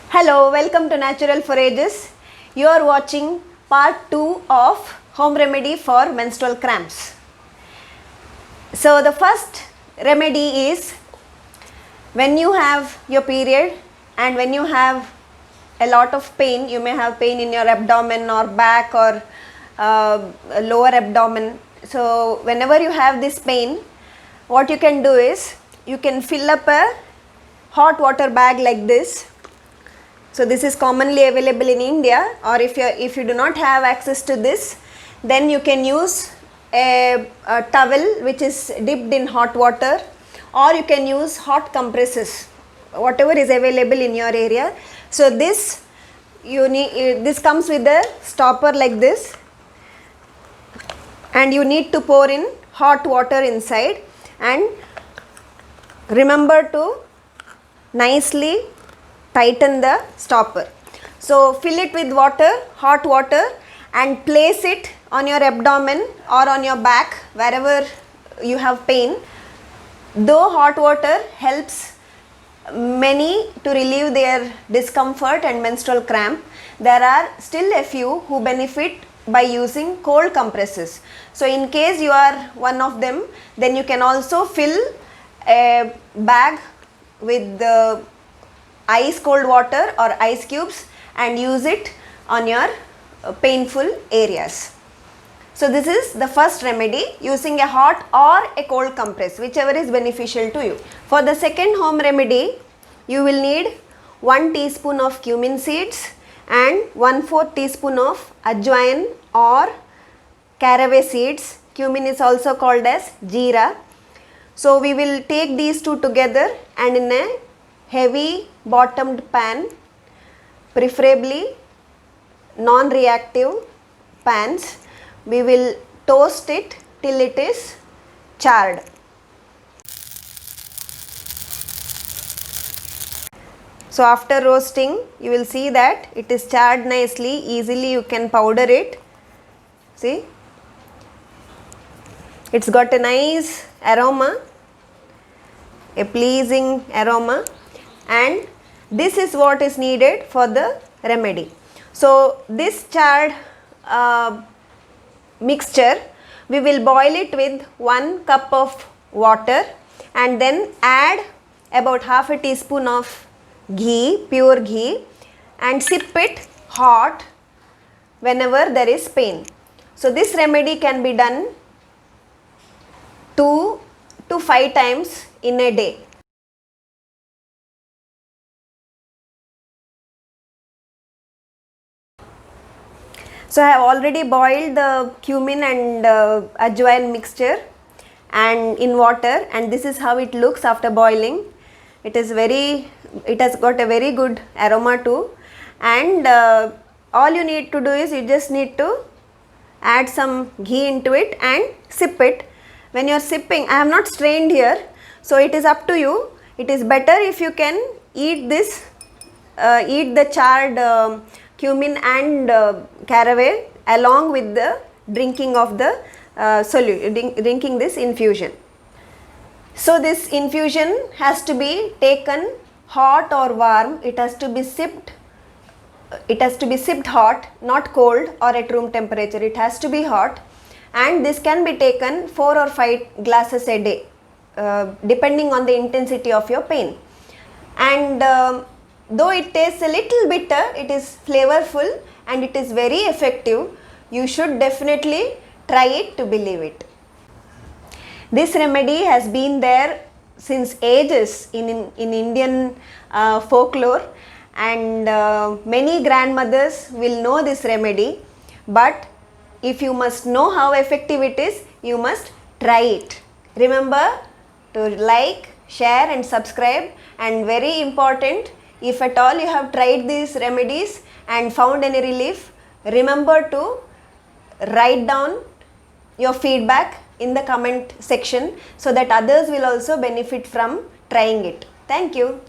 Hello, welcome to Natural Forages. You are watching part 2 of home remedy for menstrual cramps. So the first remedy is when you have your period and when you have a lot of pain, you may have pain in your abdomen or back or lower abdomen. So whenever you have this pain, what you can do is you can fill up a hot water bag like this. So this is commonly available in India, or if you do not have access to this, then you can use a towel which is dipped in hot water, or you can use hot compresses, whatever is available in your area. So this comes with a stopper like this, and you need to pour in hot water inside, and remember to nicely tighten the stopper. So fill it with water, hot water, and place it on your abdomen or on your back wherever you have pain. Though hot water helps many to relieve their discomfort and menstrual cramp, there are still a few who benefit by using cold compresses. So in case you are one of them, then you can also fill a bag with the ice cold water or ice cubes and use it on your painful areas. So this is the first remedy, using a hot or a cold compress, whichever is beneficial to you. For the second home remedy, you will need 1 teaspoon of cumin seeds and 1/4 teaspoon of ajwain or caraway seeds. Cumin is also called as jeera. So we will take these two together, and in a heavy bottomed pan, preferably non-reactive pans, we will toast it till it is charred. So after roasting, you will see that it is charred nicely. Easily you can powder it. See, it's got a nice aroma, a pleasing aroma, and this is what is needed for the remedy. So this charred mixture, we will boil it with 1 cup of water and then add about half a teaspoon of ghee, pure ghee, and sip it hot whenever there is pain. So this remedy can be done 2 to 5 times in a day. So I have already boiled the cumin and ajwain mixture and in water, and this is how it looks after boiling. It has got a very good aroma too, and all you need to do is you just need to add some ghee into it and sip it. When you are sipping, I have not strained here, so it is up to you. It is better if you can eat this, eat the charred cumin and caraway along with the drinking of the drinking this infusion. So this infusion has to be taken hot or warm. It has to be sipped. It has to be sipped hot, not cold or at room temperature. It has to be hot, and this can be taken 4 or 5 glasses a day, depending on the intensity of your pain. And though it tastes a little bitter, it is flavorful and it is very effective. You should definitely try it to believe it. This remedy has been there since ages in Indian folklore, and many grandmothers will know this remedy. But if you must know how effective it is, you must try it. Remember to like, share and subscribe, and very important, if at all you have tried these remedies and found any relief, remember to write down your feedback in the comment section so that others will also benefit from trying it. Thank you.